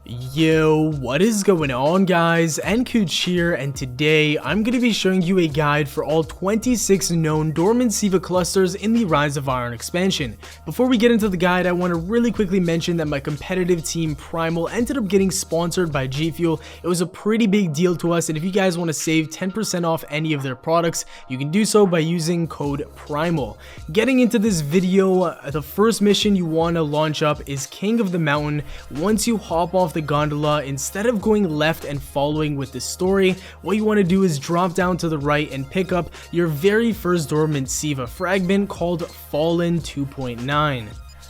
Yo, what is going on guys? nKuch here, and today I'm going to be showing you a guide for all 26 known Dormant Siva clusters in the Rise of Iron expansion. Before we get into the guide, I want to really quickly mention that my competitive team Primal ended up getting sponsored by G Fuel. It was a pretty big deal to us, and if you guys want to save 10% off any of their products, you can do so by using code PRIMAL. Getting into this video, the first mission you want to launch up is King of the Mountain. Once you hop off the gondola, instead of going left and following with the story, what you want to do is drop down to the right and pick up your very first Dormant Siva fragment called Fallen 2.9.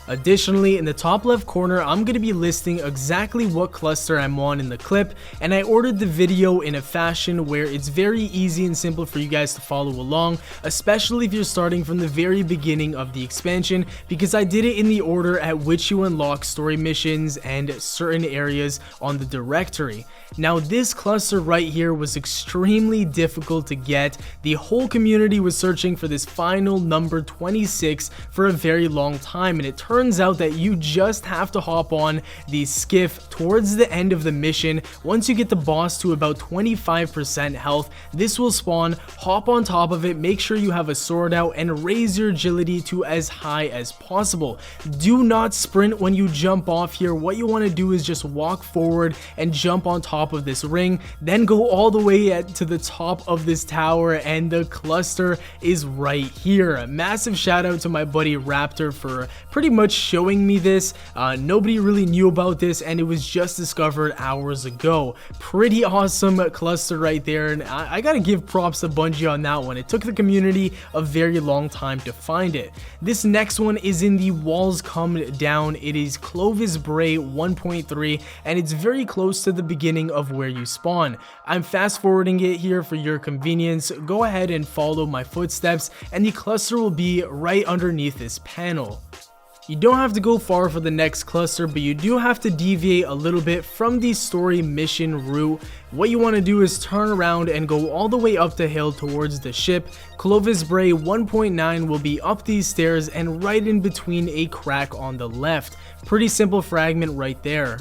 Additionally, in the top left corner, I'm going to be listing exactly what cluster I'm on in the clip, and I ordered the video in a fashion where it's very easy and simple for you guys to follow along, especially if you're starting from the very beginning of the expansion, because I did it in the order at which you unlock story missions and certain areas on the directory. Now, this cluster right here was extremely difficult to get. The whole community was searching for this final number 26 for a very long time, and it turns out that you just have to hop on the skiff towards the end of the mission. Once you get the boss to about 25% health, this will spawn. Hop on top of it, make sure you have a sword out, and raise your agility to as high as possible. Do not sprint when you jump off here. What you want to do is just walk forward and jump on top of this ring, then go all the way to the top of this tower, and the cluster is right here. A massive shout out to my buddy Raptor for pretty much showing me this. Nobody really knew about this, and it was just discovered hours ago. Pretty awesome cluster right there, and I gotta give props to Bungie on that one. It took the community a very long time to find it. This next one is in the Walls Come Down. It is Clovis Bray 1.3, and it's very close to the beginning of where you spawn. I'm fast forwarding it here for your convenience. Go ahead and follow my footsteps, and the cluster will be right underneath this panel. You don't have to go far for the next cluster, but you do have to deviate a little bit from the story mission route. What you want to do is turn around and go all the way up the hill towards the ship. Clovis Bray 1.9 will be up these stairs and right in between a crack on the left. Pretty simple fragment right there.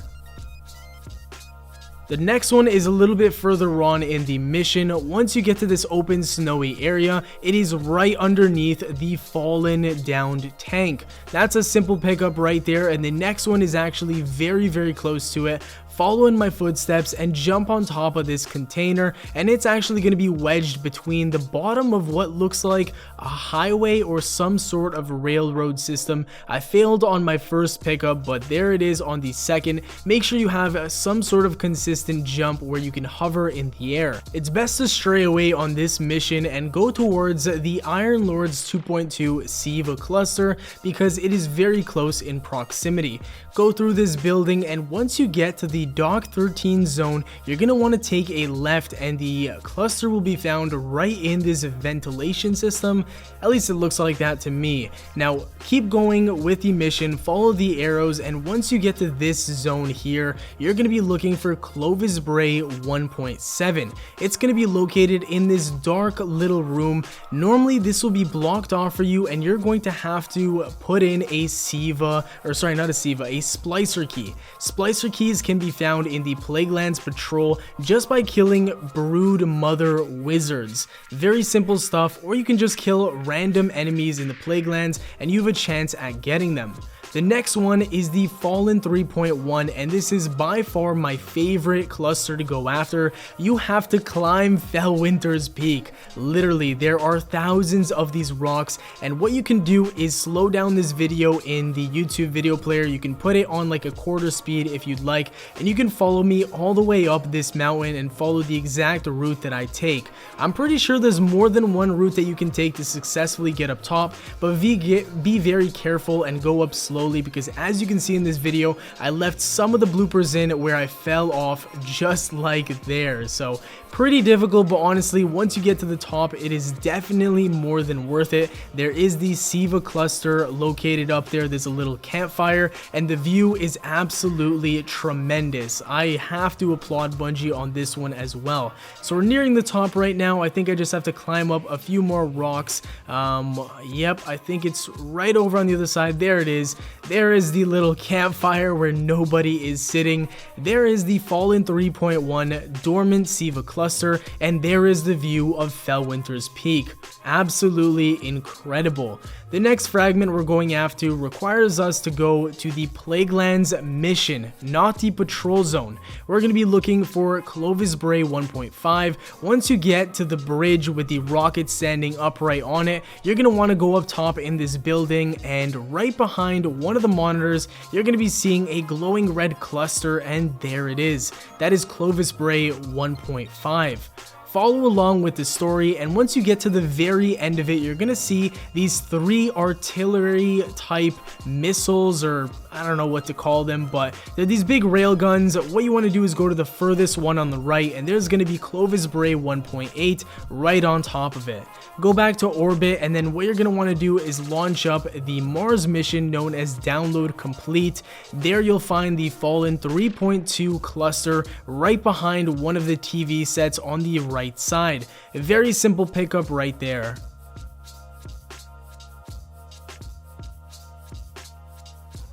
The next one is a little bit further on in the mission. Once you get to this open snowy area, it is right underneath the fallen downed tank. That's a simple pickup right there, and the next one is actually very close to it. Follow in my footsteps and jump on top of this container, and it's actually going to be wedged between the bottom of what looks like a highway or some sort of railroad system. I failed on my first pickup, but there it is on the second. Make sure you have some sort of consistent jump where you can hover in the air. It's best to stray away on this mission and go towards the Iron Lords 2.2 Siva cluster because it is very close in proximity. Go through this building, and once you get to the Dock 13 zone, you're going to want to take a left, and the cluster will be found right in this ventilation system. At least it looks like that to me. Now keep going with the mission, follow the arrows, and once you get to this zone here, you're going to be looking for Clovis Bray 1.7. It's going to be located in this dark little room. Normally this will be blocked off for you, and you're going to have to put in a Siva, or sorry, not a Siva, a Splicer key. Splicer keys can be found in the Plaguelands patrol just by killing Brood Mother Wizards. Very simple stuff, or you can just kill random enemies in the Plaguelands and you have a chance at getting them. The next one is the Fallen 3.1, and this is by far my favorite cluster to go after. You have to climb Fellwinter's Peak. Literally, there are thousands of these rocks, and what you can do is slow down this video in the YouTube video player. You can put it on like a quarter speed if you'd like, and you can follow me all the way up this mountain and follow the exact route that I take. I'm pretty sure there's more than one route that you can take to successfully get up top, but be very careful and go up slowly, because as you can see in this video, I left some of the bloopers in where I fell off just like there. So pretty difficult, but honestly, once you get to the top, it is definitely more than worth it. There is the Siva cluster located up there. There's a little campfire, and the view is absolutely tremendous. I have to applaud Bungie on this one as well. So we're nearing the top right now. I think I just have to climb up a few more rocks. Yep, I think it's right over on the other side. There it is. There is the little campfire where nobody is sitting. There is the Fallen 3.1 Dormant Siva cluster, and there is the view of Fellwinter's Peak. Absolutely incredible. The next fragment we're going after requires us to go to the Plaguelands mission, not the patrol zone. We're going to be looking for Clovis Bray 1.5. Once you get to the bridge with the rocket standing upright on it, you're going to want to go up top in this building, and right behind one of the monitors, you're going to be seeing a glowing red cluster, and there it is. That is Clovis Bray 1.5. Follow along with the story, and once you get to the very end of it, you're gonna see these 3 artillery type missiles, or I don't know what to call them, but they're these big rail guns. What you want to do is go to the furthest one on the right, and there's going to be Clovis Bray 1.8 right on top of it. Go back to orbit, and then what you're going to want to do is launch up the Mars mission known as Download Complete. There you'll find the Fallen 3.2 cluster right behind one of the TV sets on the right side. A very simple pickup right there.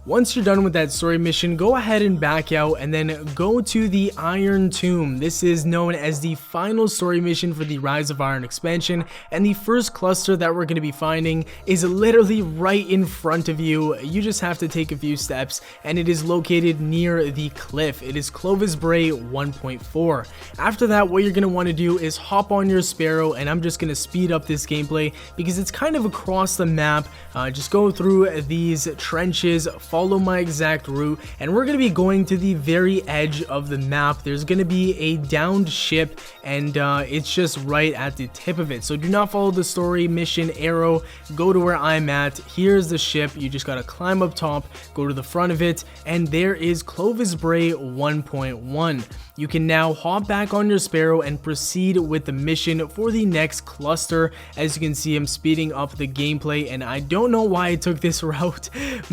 Once you're done with that story mission, go ahead and back out and then go to the Iron Tomb. This is known as the final story mission for the Rise of Iron expansion, and the first cluster that we're going to be finding is literally right in front of you. You just have to take a few steps, and it is located near the cliff. It is Clovis Bray 1.4. After that, what you're going to want to do is hop on your Sparrow, and I'm just going to speed up this gameplay because it's kind of across the map. Just go through these trenches, follow my exact route, and we're going to be going to the very edge of the map. There's going to be a downed ship, and it's just right at the tip of it. So do not follow the story mission arrow. Go to where I'm at. Here's the ship. You just got to climb up top, go to the front of it, and there is Clovis Bray 1.1. You can now hop back on your Sparrow and proceed with the mission for the next cluster. As you can see, I'm speeding up the gameplay, and I don't know why I took this route,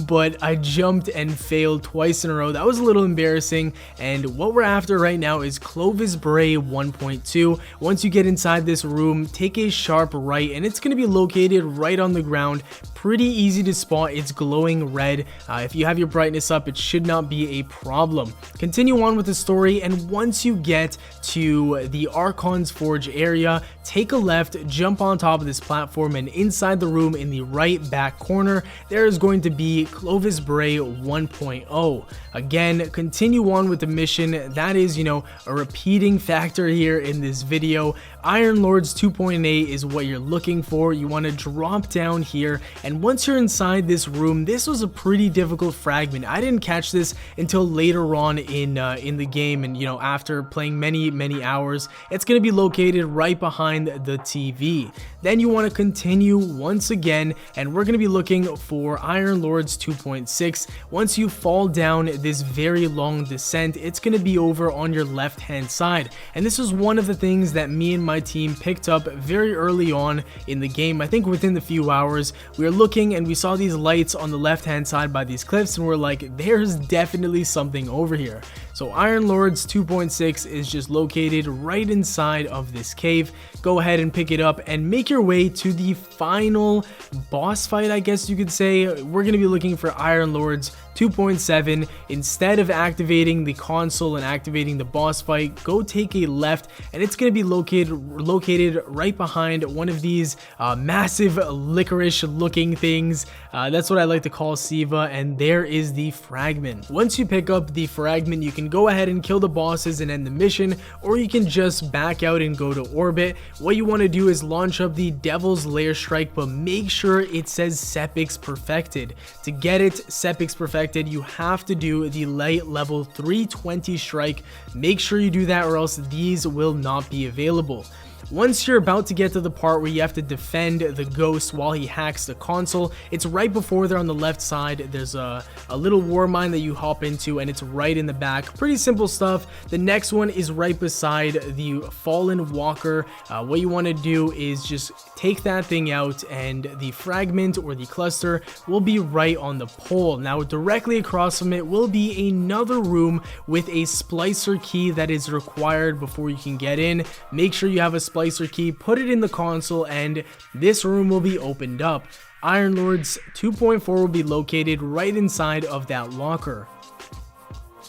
but I jumped and failed twice in a row. That was a little embarrassing, and what we're after right now is Clovis Bray 1.2. Once you get inside this room, take a sharp right, and it's going to be located right on the ground. Pretty easy to spot. It's glowing red. If you have your brightness up, it should not be a problem. Continue on with the story, and once you get to the Archon's Forge area, take a left, jump on top of this platform, and inside the room in the right back corner, there is going to be Clovis Bray 1.0. Again, continue on with the mission. That is, a repeating factor here in this video. Iron Lords 2.8 is what you're looking for. You want to drop down here, and once you're inside this room, this was a pretty difficult fragment. I didn't catch this until later on in the game, and after playing many hours. It's going to be located right behind the TV. Then you want to continue once again, and we're going to be looking for Iron Lords 2.6. Once you fall down this very long descent, it's going to be over on your left hand side, and this was one of the things that me and my team picked up very early on in the game. I think within the few hours, we were looking and we saw these lights on the left hand side by these cliffs, and we're like, there's definitely something over here. So Iron Lords 2.6 is just located right inside of this cave. Go ahead and pick it up and make your way to the final boss fight, I guess you could say. We're going to be looking for Iron Lords 2.7. Instead of activating the console and activating the boss fight, go take a left, and it's going to be located right behind one of these massive licorice looking things. That's what I like to call Siva, and there is the fragment. Once you pick up the fragment, you can go ahead and kill the bosses and end the mission, or you can just back out and go to orbit. What you want to do is launch up the Devil's Lair strike, but make sure it says SEPIKS perfected. To get it SEPIKS perfected, you have to do the light level 320 strike. Make sure you do that, or else these will not be available. Once you're about to get to the part where you have to defend the ghost while he hacks the console, it's right before there on the left side. There's a little war mine that you hop into, and it's right in the back. Pretty simple stuff. The next one is right beside the Fallen Walker. What you want to do is just take that thing out, and the fragment or the cluster will be right on the pole. Now directly across from it will be another room with a splicer key that is required before you can get in. Make sure you have a splicer key, put it in the console, and this room will be opened up. Iron Lords 2.4 will be located right inside of that locker.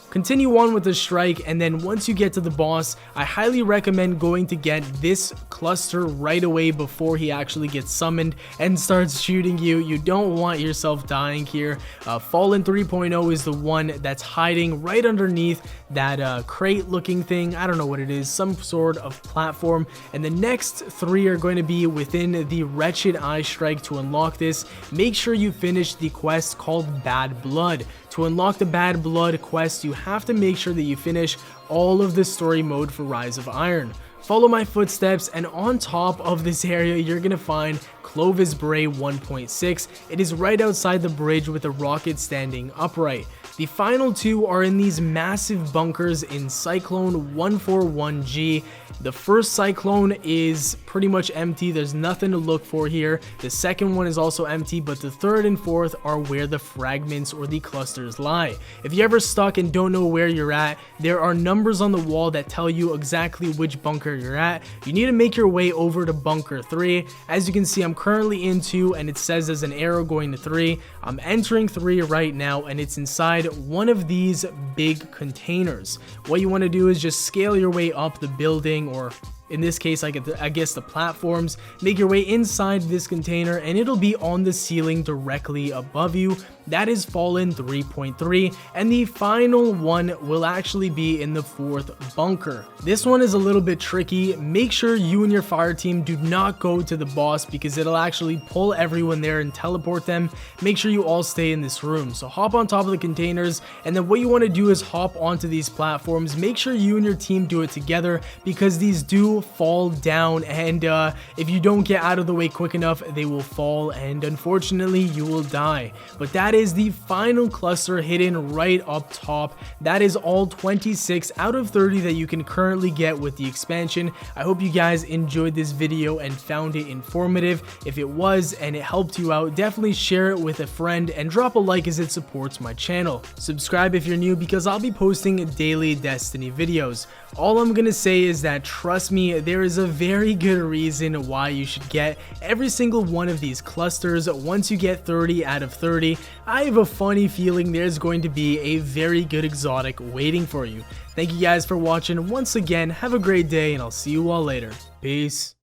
Continue on with the strike, and then once you get to the boss, I highly recommend going to get this cluster right away before he actually gets summoned and starts shooting you. You don't want yourself dying here. Fallen 3.0 is the one that's hiding right underneath that crate looking thing. I don't know what it is, some sort of platform. And the next 3 are going to be within the Wretched Eye Strike. To unlock this, make sure you finish the quest called Bad Blood. To unlock the Bad Blood quest, you have to make sure that you finish all of the story mode for Rise of Iron. Follow my footsteps, and on top of this area you're gonna find Clovis Bray 1.6. It is right outside the bridge with a rocket standing upright. The final 2 are in these massive bunkers in Cyclone 141G. The first Cyclone is pretty much empty, there's nothing to look for here. The second one is also empty, but the third and fourth are where the fragments or the clusters lie. If you're ever stuck and don't know where you're at, there are numbers on the wall that tell you exactly which bunker you're at. You need to make your way over to bunker 3. As you can see, I'm currently in 2, and it says there's an arrow going to 3. I'm entering 3 right now, and it's inside one of these big containers. What you want to do is just scale your way up the building, or in this case I guess the platforms. Make your way inside this container, and it'll be on the ceiling directly above you. That is Fallen 3.3, and the final one will actually be in the 4th bunker. This one is a little bit tricky. Make sure you and your fire team do not go to the boss, because it'll actually pull everyone there and teleport them. Make sure you all stay in this room. So hop on top of the containers, and then what you want to do is hop onto these platforms. Make sure you and your team do it together, because these do fall down, and if you don't get out of the way quick enough, they will fall, and unfortunately you will die. But that is the final cluster hidden right up top. That is all 26 out of 30 that you can currently get with the expansion. I hope you guys enjoyed this video and found it informative. If it was and it helped you out, definitely share it with a friend and drop a like, as it supports my channel. Subscribe if you're new, because I'll be posting daily Destiny videos. All I'm gonna say is that, trust me, there is a very good reason why you should get every single one of these clusters once you get 30 out of 30. I have a funny feeling there's going to be a very good exotic waiting for you. Thank you guys for watching once again. Have a great day, and I'll see you all later. Peace.